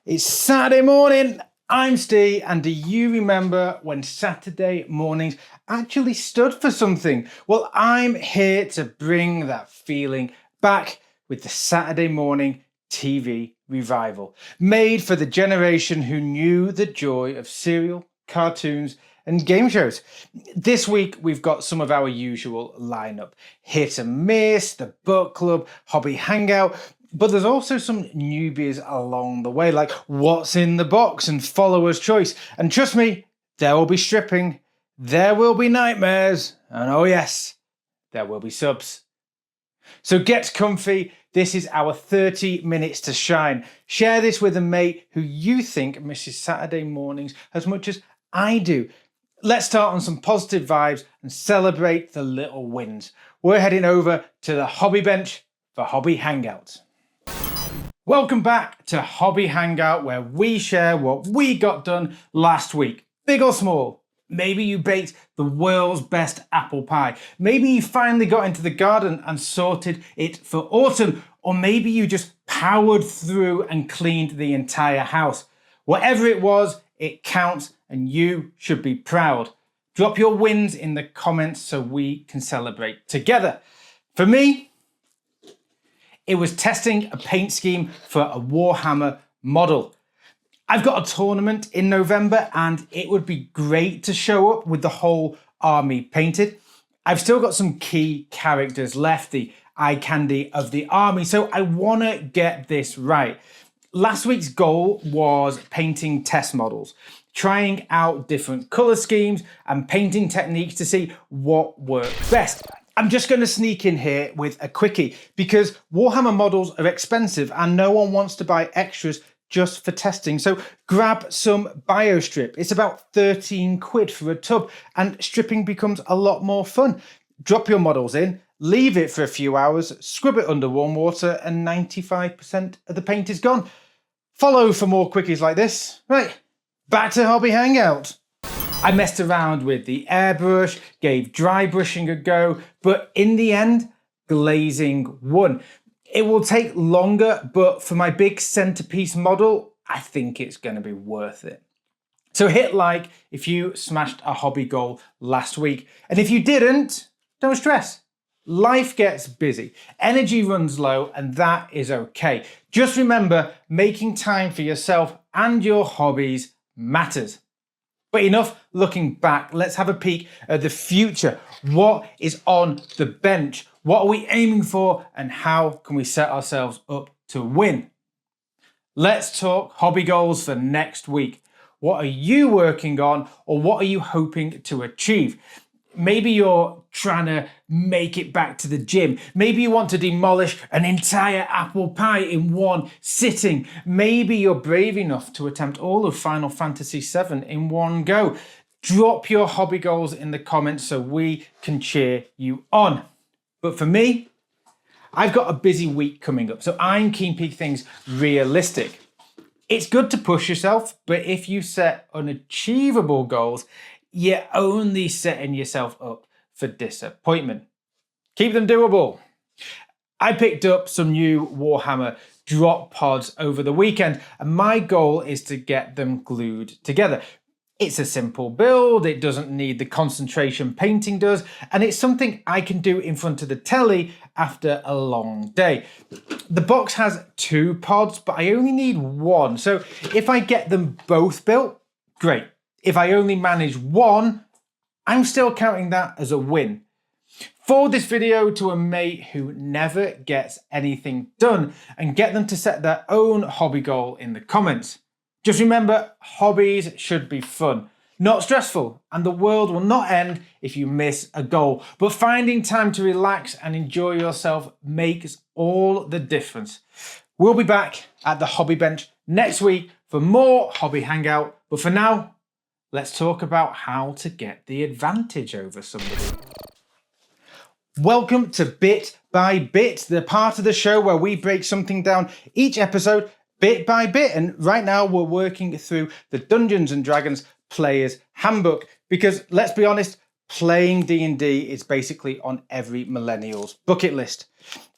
It's Saturday morning, I'm Steve, and do you remember when Saturday mornings actually stood for something? Well, I'm here to bring that feeling back with the Saturday morning TV revival, made for the generation who knew the joy of cereal, cartoons, and game shows. This week, we've got some of our usual lineup. Hit and Miss, the Book Club, Hobby Hangout, but there's also some newbies along the way, like What's in the Box and Follower's Choice. And trust me, there will be stripping, there will be nightmares, and oh yes, there will be subs. So get comfy. This is our 30 minutes to shine. Share this with a mate who you think misses Saturday mornings as much as I do. Let's start on some positive vibes and celebrate the little wins. We're heading over to the Hobby Bench for Hobby Hangout. Welcome back to Hobby Hangout, where we share what we got done last week, big or small. Maybe you baked the world's best apple pie. Maybe you finally got into the garden and sorted it for autumn. Or maybe you just powered through and cleaned the entire house. Whatever it was, it counts and you should be proud. Drop your wins in the comments so we can celebrate together. For me, it was testing a paint scheme for a Warhammer model. I've got a tournament in November and it would be great to show up with the whole army painted. I've still got some key characters left, the eye candy of the army, so I want to get this right. Last week's goal was painting test models, trying out different color schemes and painting techniques to see what worked best. I'm just going to sneak in here with a quickie because Warhammer models are expensive and no one wants to buy extras just for testing. So grab some Biostrip. It's about 13 quid for a tub and stripping becomes a lot more fun. Drop your models in, leave it for a few hours, scrub it under warm water and 95% of the paint is gone. Follow for more quickies like this. Right, back to Hobby Hangout. I messed around with the airbrush, gave dry brushing a go, but in the end, glazing won. It will take longer, but for my big centerpiece model, I think it's going to be worth it. So hit like if you smashed a hobby goal last week. And if you didn't, don't stress. Life gets busy, energy runs low, and that is okay. Just remember, making time for yourself and your hobbies matters. But enough looking back, let's have a peek at the future. What is on the bench? What are we aiming for? And how can we set ourselves up to win? Let's talk hobby goals for next week. What are you working on, or what are you hoping to achieve? Maybe you're trying to make it back to the gym. Maybe you want to demolish an entire apple pie in one sitting. Maybe you're brave enough to attempt all of Final Fantasy VII in one go. Drop your hobby goals in the comments so we can cheer you on. But for me, I've got a busy week coming up, so I'm keen to keep things realistic. It's good to push yourself, but if you set unachievable goals, you're only setting yourself up for disappointment. Keep them doable. I picked up some new Warhammer drop pods over the weekend, and my goal is to get them glued together. It's a simple build, it doesn't need the concentration painting does, and it's something I can do in front of the telly after a long day. The box has 2 pods, but I only need 1, so if I get them both built, great. If I only manage 1, I'm still counting that as a win. Forward this video to a mate who never gets anything done and get them to set their own hobby goal in the comments. Just remember, hobbies should be fun, not stressful, and the world will not end if you miss a goal. But finding time to relax and enjoy yourself makes all the difference. We'll be back at the Hobby Bench next week for more Hobby Hangout. But for now, let's talk about how to get the advantage over somebody. Welcome to Bit by Bit, the part of the show where we break something down each episode bit by bit. And right now we're working through the Dungeons and Dragons Player's Handbook because, let's be honest, playing D&D is basically on every millennial's bucket list.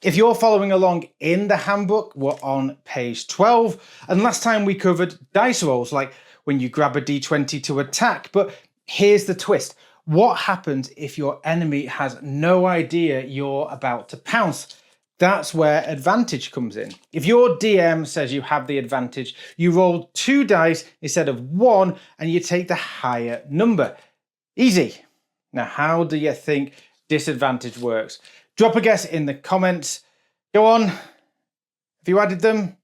If you're following along in the handbook, we're on page 12. And last time we covered dice rolls, like when you grab a d20 to attack. But here's the twist. What happens if your enemy has no idea you're about to pounce? That's where advantage comes in. If your DM says you have the advantage, you roll 2 dice instead of 1 and you take the higher number. Easy. Now, how do you think disadvantage works? Drop a guess in the comments. Go on. Have you added them?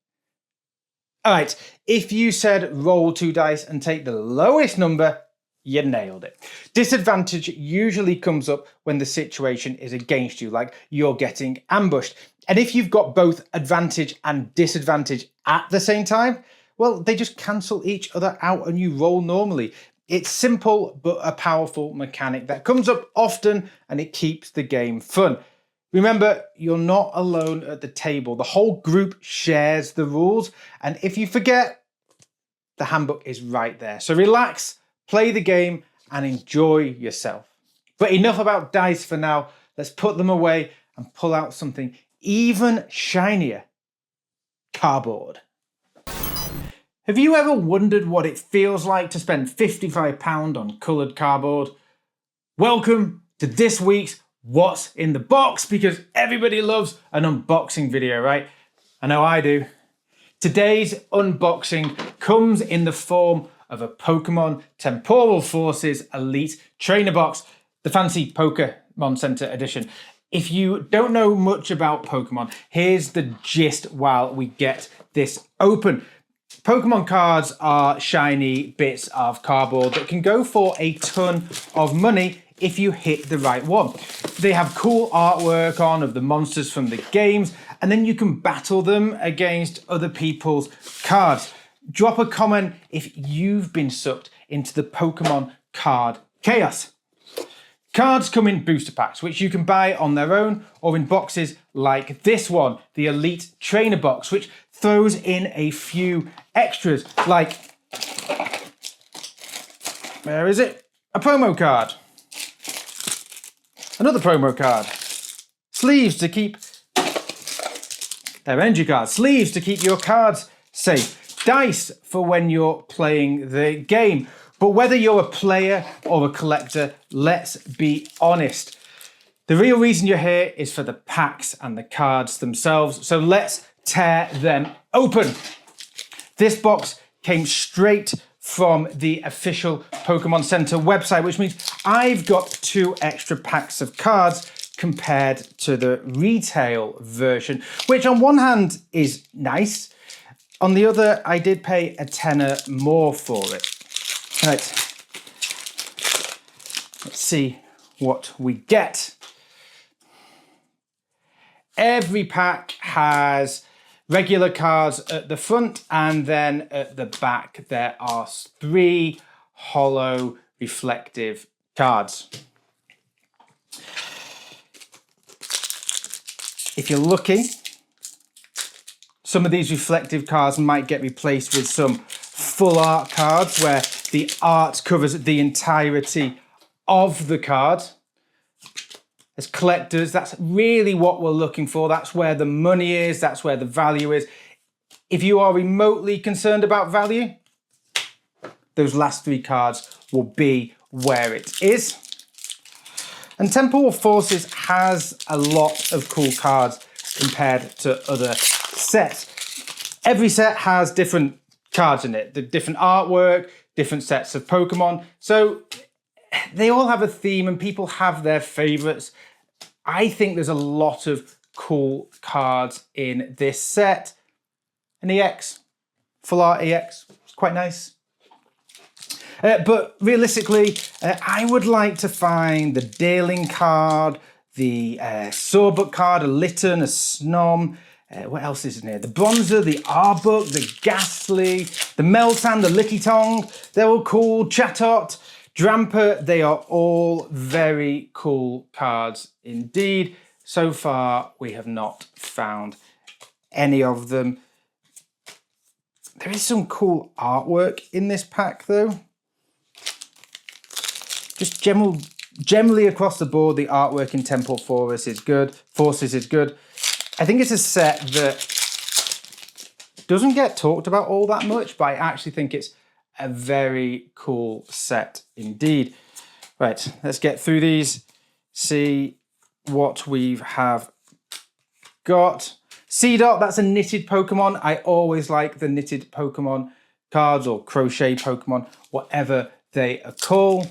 All right. If you said roll 2 dice and take the lowest number, you nailed it. Disadvantage usually comes up when the situation is against you, like you're getting ambushed. And if you've got both advantage and disadvantage at the same time, well, they just cancel each other out and you roll normally. It's simple, but a powerful mechanic that comes up often and it keeps the game fun. Remember, you're not alone at the table. The whole group shares the rules. And if you forget, the handbook is right there. So relax, play the game and enjoy yourself. But enough about dice for now. Let's put them away and pull out something even shinier. Cardboard. Have you ever wondered what it feels like to spend £55 on coloured cardboard? Welcome to this week's What's in the Box, because everybody loves an unboxing video, right? I know I do. Today's unboxing comes in the form of a Temporal Forces Elite Trainer Box, the fancy Pokémon Center edition. If you don't know much about Pokemon, here's the gist while we get this open. Pokemon cards are shiny bits of cardboard that can go for a ton of money if you hit the right one. They have cool artwork on of the monsters from the games, and then you can battle them against other people's cards. Drop a comment if you've been sucked into the Pokemon card chaos. Cards come in booster packs, which you can buy on their own or in boxes like this one, the Elite Trainer Box, which throws in a few extras like, where is it? A promo card. Another promo card. Sleeves to keep their energy cards. Sleeves to keep your cards safe. Dice for when you're playing the game. But whether you're a player or a collector, let's be honest. The real reason you're here is for the packs and the cards themselves. So let's tear them open. This box came straight from the official Pokemon Center website, which means I've got 2 extra packs of cards compared to the retail version, which on one hand is nice. On the other, I did pay a tenner more for it. Right. Let's see what we get. Every pack has regular cards at the front, and then at the back there are 3 hollow reflective cards. If you're lucky, some of these reflective cards might get replaced with some full art cards where the art covers the entirety of the card. As collectors, that's really what we're looking for. That's where the money is. That's where the value is. If you are remotely concerned about value, those last 3 cards will be where it is. And Temporal Forces has a lot of cool cards compared to other sets. Every set has different cards in it, the different artwork, different sets of Pokemon. So they all have a theme and people have their favorites. I think there's a lot of cool cards in this set. An EX, full art EX, it's quite nice. But realistically, I would like to find the Dealing card, the Sawbuck card, a Litten, a Snom. What else is in here? The Bronzer, the Arbok, the Ghastly, the Meltan, the Lickitung. They're all cool. Chatot, Dramper, they are all very cool cards indeed. So far, we have not found any of them. There is some cool artwork in this pack though. Just generally across the board, the artwork in Temporal Forces is good. I think it's a set that doesn't get talked about all that much, but I actually think it's a very cool set indeed. Right, let's get through these, see what we have got. C-Dot, that's a knitted Pokemon. I always like the knitted Pokemon cards, or crochet Pokemon, whatever they are called.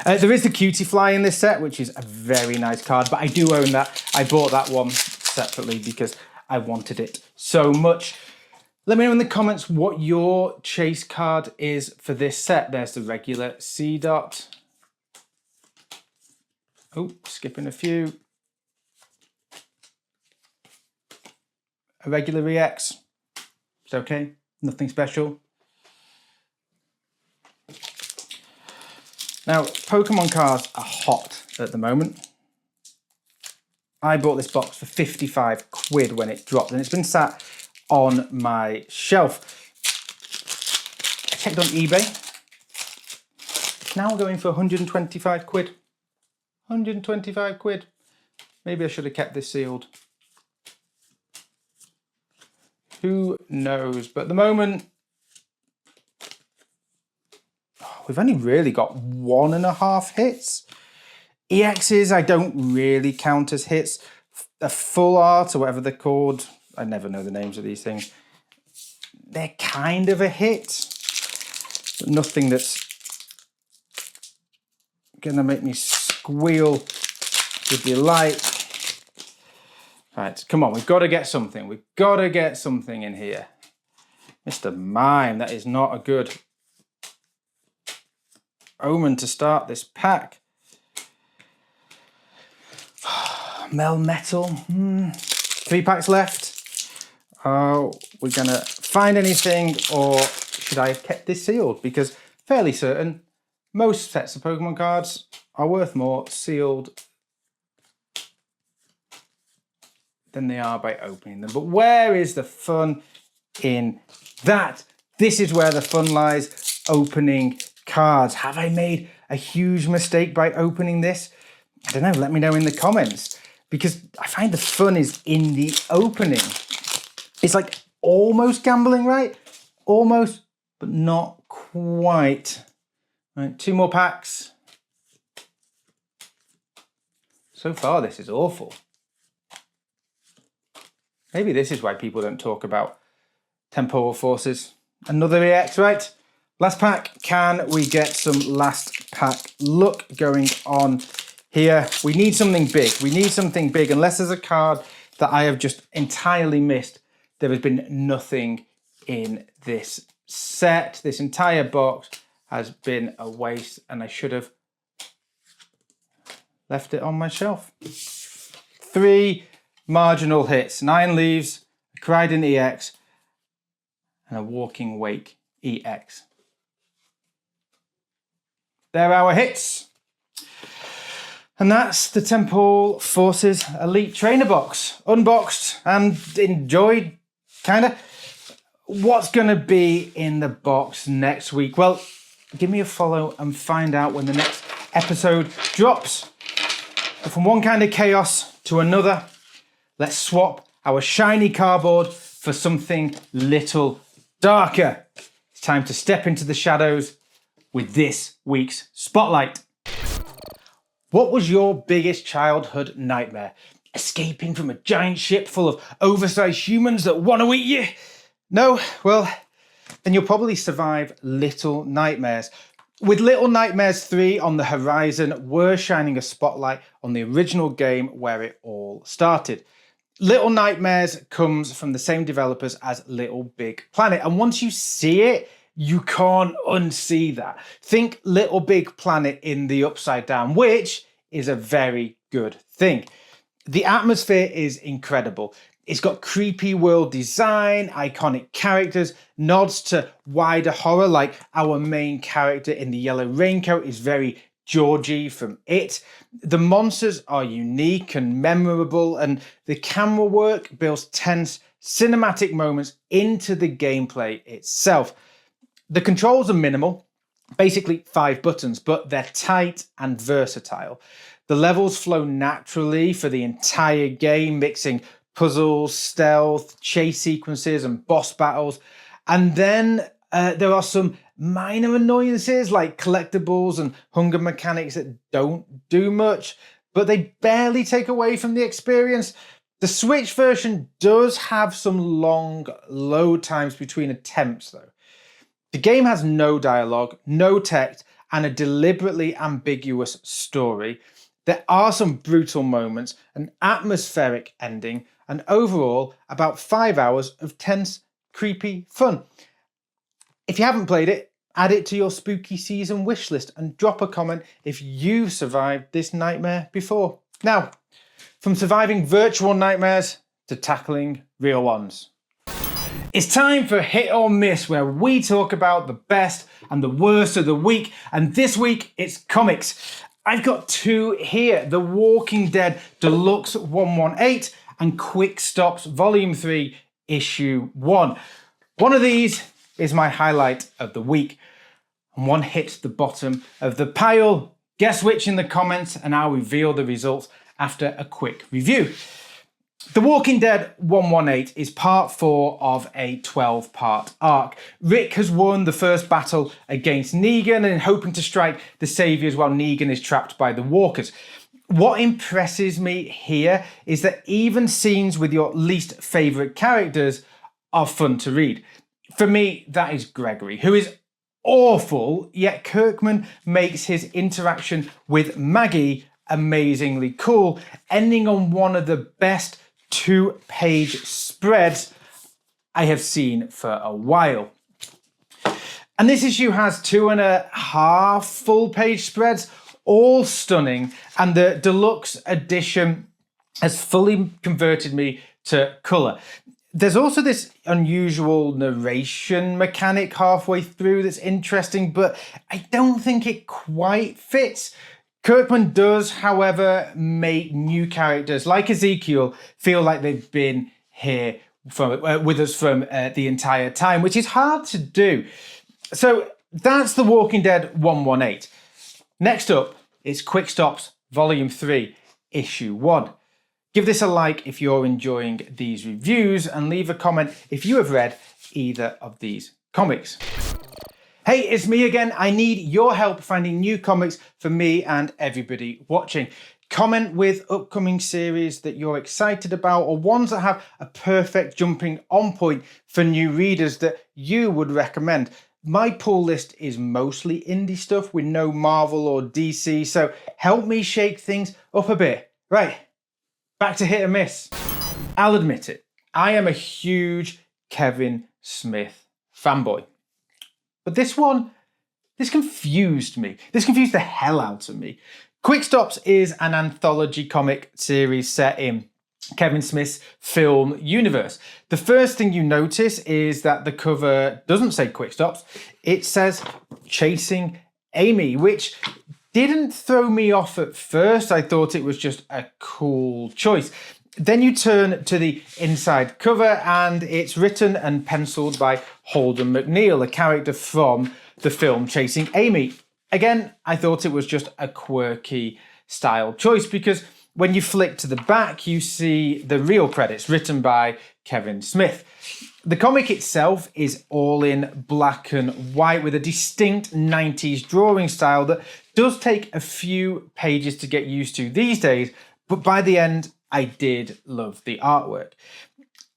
There is the Cutie Fly in this set, which is a very nice card, but I do own that. I bought that one separately because I wanted it so much. Let me know in the comments what your chase card is for this set. There's the regular C-Dot. Oh, skipping a few. A regular EX. It's okay, nothing special. Now, Pokemon cards are hot at the moment. I bought this box for 55 quid when it dropped, and it's been sat on my shelf. I checked on eBay. It's now going for 125 quid. 125 quid. Maybe I should have kept this sealed. Who knows? But at the moment, we've only really got 1.5 hits. EXs I don't really count as hits. A full art, or whatever they're called, I never know the names of these things. They're kind of a hit, but nothing that's gonna make me squeal with delight. Right, come on, we've got to get something. We've got to get something in here. Mr. Mime, that is not a good omen to start this pack. Melmetal, 3 packs left. Oh, we're gonna find anything, or should I have kept this sealed? Because fairly certain most sets of Pokemon cards are worth more sealed than they are by opening them. But where is the fun in that? This is where the fun lies, opening cards. Have I made a huge mistake by opening this? I don't know, let me know in the comments, because I find the fun is in the opening. It's like almost gambling, right? Almost, but not quite. Right, 2 more packs. So far, this is awful. Maybe this is why people don't talk about temporal forces. Another EX, right? Last pack. Can we get some last pack luck going on here? We need something big. We need something big. Unless there's a card that I have just entirely missed, there has been nothing in this set. This entire box has been a waste, and I should have left it on my shelf. 3 marginal hits, 9 leaves, a Cridin EX, and a Walking Wake EX. They're our hits. And that's the Temporal Forces Elite Trainer Box. Unboxed and enjoyed, kinda. What's gonna be in the box next week? Well, give me a follow and find out when the next episode drops. But from one kind of chaos to another, let's swap our shiny cardboard for something little darker. It's time to step into the shadows with this week's Spotlight. What was your biggest childhood nightmare? Escaping from a giant ship full of oversized humans that want to eat you? No? Well, then you'll probably survive Little Nightmares. With Little Nightmares 3 on the horizon, we're shining a spotlight on the original game where it all started. Little Nightmares comes from the same developers as Little Big Planet, and once you see it, you can't unsee that. Think Little Big Planet in the Upside Down, which is a very good thing. The atmosphere is incredible. It's got creepy world design, iconic characters, nods to wider horror, like our main character in the yellow raincoat is very Georgie from It. The monsters are unique and memorable, and the camera work builds tense cinematic moments into the gameplay itself. The controls are minimal, basically 5 buttons, but they're tight and versatile. The levels flow naturally for the entire game, mixing puzzles, stealth, chase sequences, and boss battles. And then there are some minor annoyances like collectibles and hunger mechanics that don't do much, but they barely take away from the experience. The Switch version does have some long load times between attempts though. The game has no dialogue, no text, and a deliberately ambiguous story. There are some brutal moments, an atmospheric ending, and overall about 5 hours of tense, creepy fun. If you haven't played it, add it to your spooky season wish list and drop a comment if you've survived this nightmare before. Now, from surviving virtual nightmares to tackling real ones. It's time for Hit or Miss, where we talk about the best and the worst of the week, and this week it's comics. I've got two here, The Walking Dead Deluxe 118 and Quick Stops Volume 3 Issue 1. One of these is my highlight of the week, and one hits the bottom of the pile. Guess which in the comments, and I'll reveal the results after a quick review. The Walking Dead 118 is part 4 of a 12-part arc. Rick has won the first battle against Negan and hoping to strike the Saviors while Negan is trapped by the Walkers. What impresses me here is that even scenes with your least favourite characters are fun to read. For me, that is Gregory, who is awful, yet Kirkman makes his interaction with Maggie amazingly cool, ending on one of the best 2-page spreads I have seen for a while. And this issue has 2.5 full-page spreads, all stunning, and the deluxe edition has fully converted me to colour. There's also this unusual narration mechanic halfway through that's interesting, but I don't think it quite fits. Kirkman does, however, make new characters like Ezekiel feel like they've been here with us from the entire time, which is hard to do. So that's The Walking Dead 118. Next up is Quick Stops Volume 3, Issue 1. Give this a like if you're enjoying these reviews, and leave a comment if you have read either of these comics. Hey, it's me again. I need your help finding new comics for me and everybody watching. Comment with upcoming series that you're excited about, or ones that have a perfect jumping on point for new readers that you would recommend. My pull list is mostly indie stuff with no Marvel or DC, so help me shake things up a bit. Right, back to Hit or Miss. I'll admit it, I am a huge Kevin Smith fanboy. But this confused me. This confused the hell out of me. Quick Stops is an anthology comic series set in Kevin Smith's film universe. The first thing you notice is that the cover doesn't say Quick Stops. It says Chasing Amy, which didn't throw me off at first. I thought it was just a cool choice. Then you turn to the inside cover and it's written and penciled by Holden McNeil, a character from the film Chasing Amy. Again, I thought it was just a quirky style choice because when you flick to the back, you see the real credits written by Kevin Smith. The comic itself is all in black and white with a distinct 90s drawing style that does take a few pages to get used to these days, but by the end, I did love the artwork.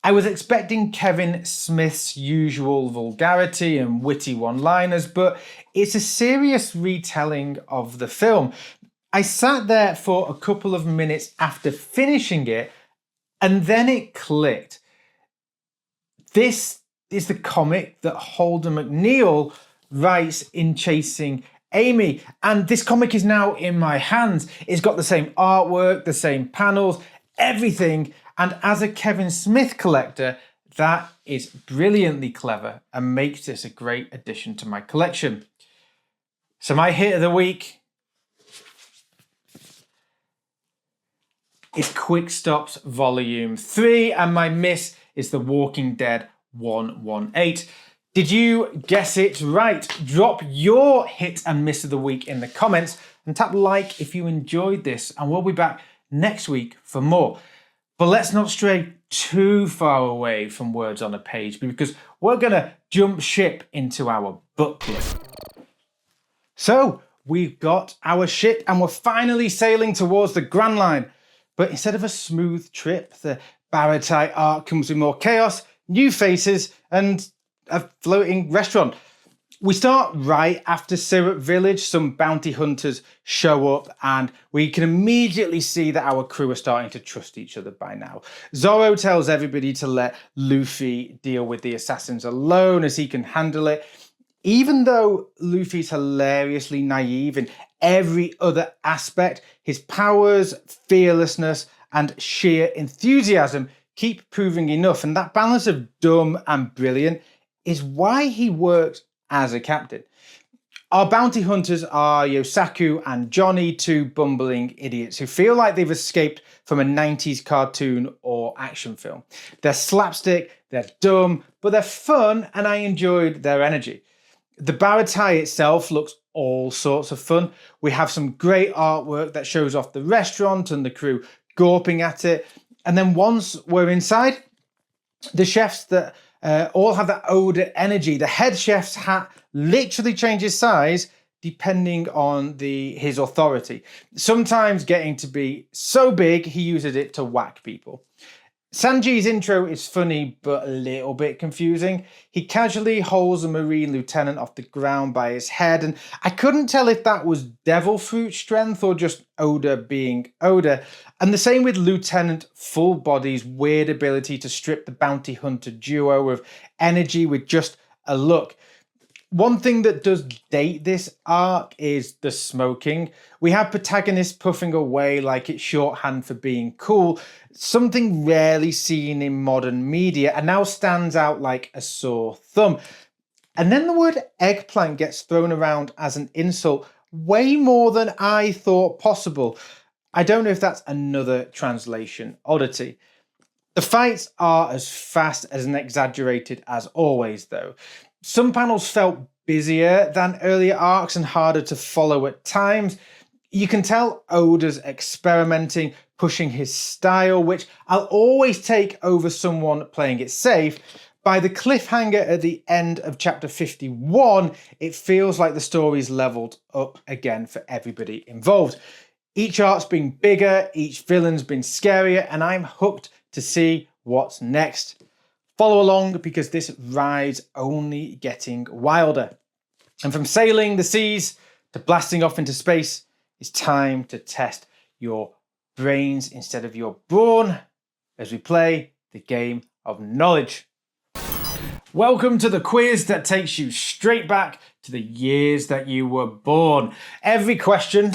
I was expecting Kevin Smith's usual vulgarity and witty one-liners, but it's a serious retelling of the film. I sat there for a couple of minutes after finishing it, and then it clicked. This is the comic that Holden McNeil writes in Chasing Amy, and this comic is now in my hands. It's got the same artwork, the same panels, everything, and as a Kevin Smith collector, that is brilliantly clever and makes this a great addition to my collection. So my hit of the week is Quick Stops Volume 3, and my miss is The Walking Dead 118. Did you guess it right? Drop your hit and miss of the week in the comments, and tap like if you enjoyed this, and we'll be back next week for more. But let's not stray too far away from words on a page, because we're going to jump ship into our book club. So we've got our ship and we're finally sailing towards the Grand Line. But instead of a smooth trip, the Baratai arc comes with more chaos, new faces, and a floating restaurant. We start right after Syrup Village. Some bounty hunters show up and we can immediately see that our crew are starting to trust each other by now. Zoro tells everybody to let Luffy deal with the assassins alone as he can handle it. Even though Luffy's hilariously naive in every other aspect, his powers, fearlessness, and sheer enthusiasm keep proving enough. And that balance of dumb and brilliant is why he works as a captain. Our bounty hunters are Yosaku and Johnny, two bumbling idiots who feel like they've escaped from a 90s cartoon or action film. They're slapstick, they're dumb, but they're fun, and I enjoyed their energy. The Baratai itself looks all sorts of fun. We have some great artwork that shows off the restaurant and the crew gawping at it. And then once we're inside, the chefs that all have that Oda energy. The head chef's hat literally changes size depending on his authority. Sometimes getting to be so big, he uses it to whack people. Sanji's intro is funny, but a little bit confusing. He casually holds a Marine lieutenant off the ground by his head, and I couldn't tell if that was devil fruit strength or just Oda being Oda. And the same with Lieutenant Full Body's weird ability to strip the bounty hunter duo of energy with just a look. One thing that does date this arc is the smoking. We have protagonists puffing away like it's shorthand for being cool, something rarely seen in modern media and now stands out like a sore thumb. And then the word eggplant gets thrown around as an insult way more than I thought possible. I don't know if that's another translation oddity. The fights are as fast as and exaggerated as always, though. Some panels felt busier than earlier arcs and harder to follow at times. You can tell Oda's experimenting, pushing his style, which I'll always take over someone playing it safe. By the cliffhanger at the end of chapter 51, it feels like the story's leveled up again for everybody involved. Each arc's been bigger, each villain's been scarier, and I'm hooked to see what's next. Follow along because this ride's only getting wilder. And from sailing the seas to blasting off into space, it's time to test your brains instead of your brawn as we play the game of knowledge. Welcome to the quiz that takes you straight back to the years that you were born. Every question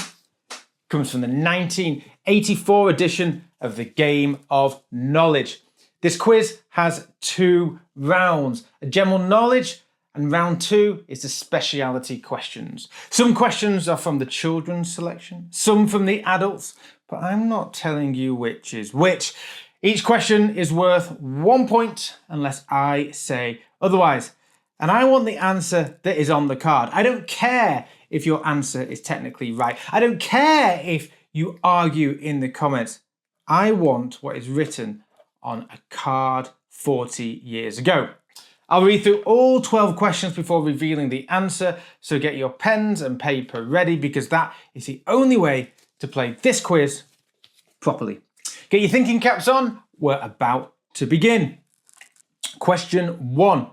comes from the 1984 edition of the Game of Knowledge. This quiz has 2 rounds, a general knowledge, and round 2 is the speciality questions. Some questions are from the children's selection, some from the adults, but I'm not telling you which is which. Each question is worth 1 point unless I say otherwise. And I want the answer that is on the card. I don't care if your answer is technically right. I don't care if you argue in the comments. I want what is written on a card 40 years ago. I'll read through all 12 questions before revealing the answer, so get your pens and paper ready because that is the only way to play this quiz properly. Get your thinking caps on, we're about to begin. Question 1.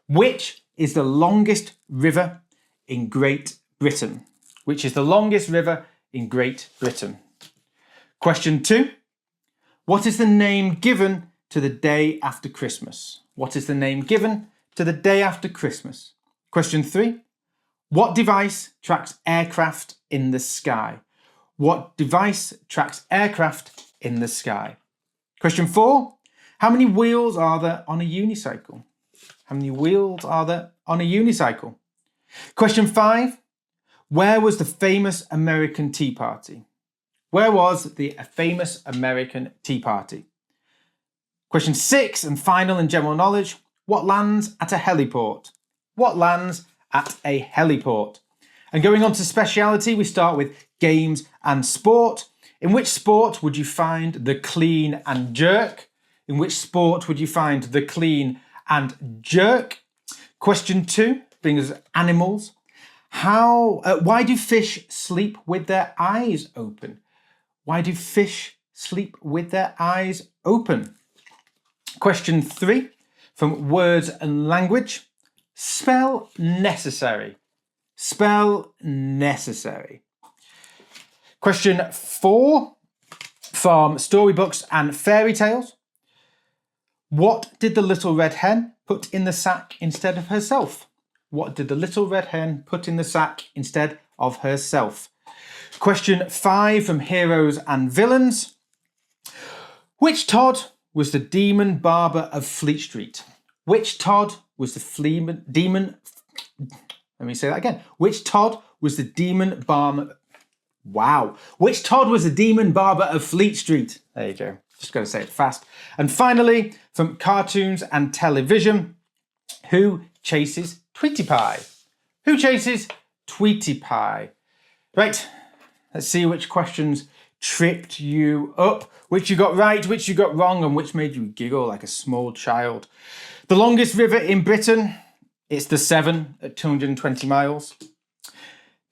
Which is the longest river in Great Britain? Which is the longest river in Great Britain? Question 2. What is the name given to the day after Christmas? What is the name given to the day after Christmas? Question 3. What device tracks aircraft in the sky? What device tracks aircraft in the sky? Question 4. How many wheels are there on a unicycle? How many wheels are there on a unicycle? Question 5. Where was the famous American Tea Party? Where was the famous American Tea Party? Question 6 and final in general knowledge. What lands at a heliport? What lands at a heliport? And going on to speciality, we start with games and sport. In which sport would you find the clean and jerk? In which sport would you find the clean and jerk? Question 2, being as animals. Why do fish sleep with their eyes open? Why do fish sleep with their eyes open? Question 3, from words and language. Spell necessary. Spell necessary. Question 4, from storybooks and fairy tales. What did the little red hen put in the sack instead of herself? What did the little red hen put in the sack instead of herself? Question 5, from heroes and villains. Which Todd was the demon barber of Fleet Street? Which Todd was the demon... Let me say that again. Which Todd was the demon barber... Wow. Which Todd was the demon barber of Fleet Street? There you go. Just got to say it fast. And finally, from cartoons and television, who chases Tweety Pie? Who chases Tweety Pie? Right, let's see which questions tripped you up, which you got right, which you got wrong, and which made you giggle like a small child. The longest river in Britain, it's the Severn at 220 miles.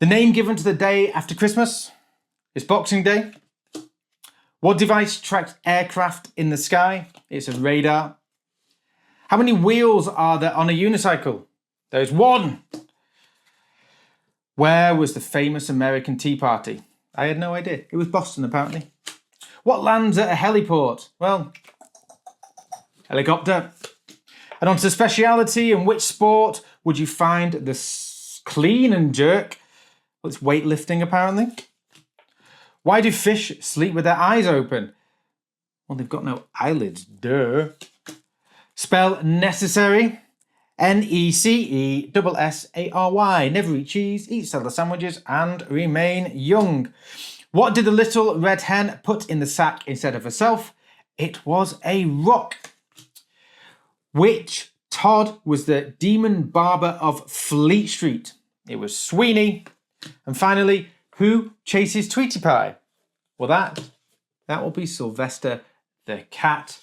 The name given to the day after Christmas is Boxing Day. What device tracks aircraft in the sky? It's a radar. How many wheels are there on a unicycle? There's 1. Where was the famous American Tea Party? I had no idea. It was Boston, apparently. What lands at a heliport? Well, helicopter. And on to speciality. In which sport would you find the clean and jerk? Well, it's weightlifting, apparently. Why do fish sleep with their eyes open? Well, they've got no eyelids, duh. Spell necessary. Necessary. Never eat cheese, eat salad sandwiches, and remain young. What did the little red hen put in the sack instead of herself? It was a rock. Which Todd was the demon barber of Fleet Street? It was Sweeney. And finally, who chases Tweety Pie? Well, that will be Sylvester the cat.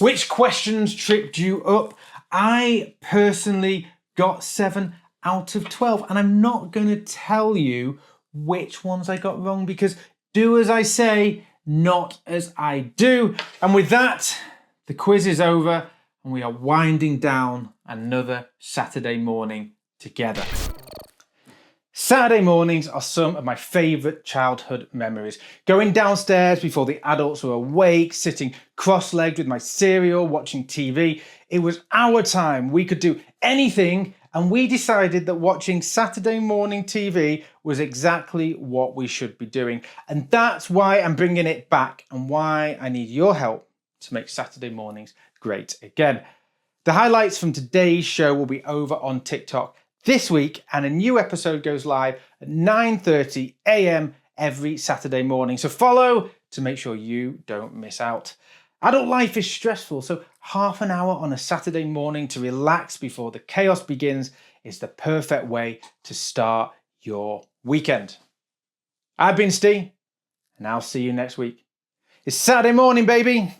Which questions tripped you up? I personally got 7 out of 12, and I'm not going to tell you which ones I got wrong, because do as I say, not as I do. And with that, the quiz is over, and we are winding down another Saturday morning together. Saturday mornings are some of my favourite childhood memories. Going downstairs before the adults were awake, sitting cross-legged with my cereal, watching TV. It was our time. We could do anything, and we decided that watching Saturday morning TV was exactly what we should be doing. And that's why I'm bringing it back, and why I need your help to make Saturday mornings great again. The highlights from today's show will be over on TikTok this week, and a new episode goes live at 9:30 a.m. every Saturday morning. So follow to make sure you don't miss out. Adult life is stressful, so half an hour on a Saturday morning to relax before the chaos begins is the perfect way to start your weekend. I've been Steve, and I'll see you next week. It's Saturday morning, baby.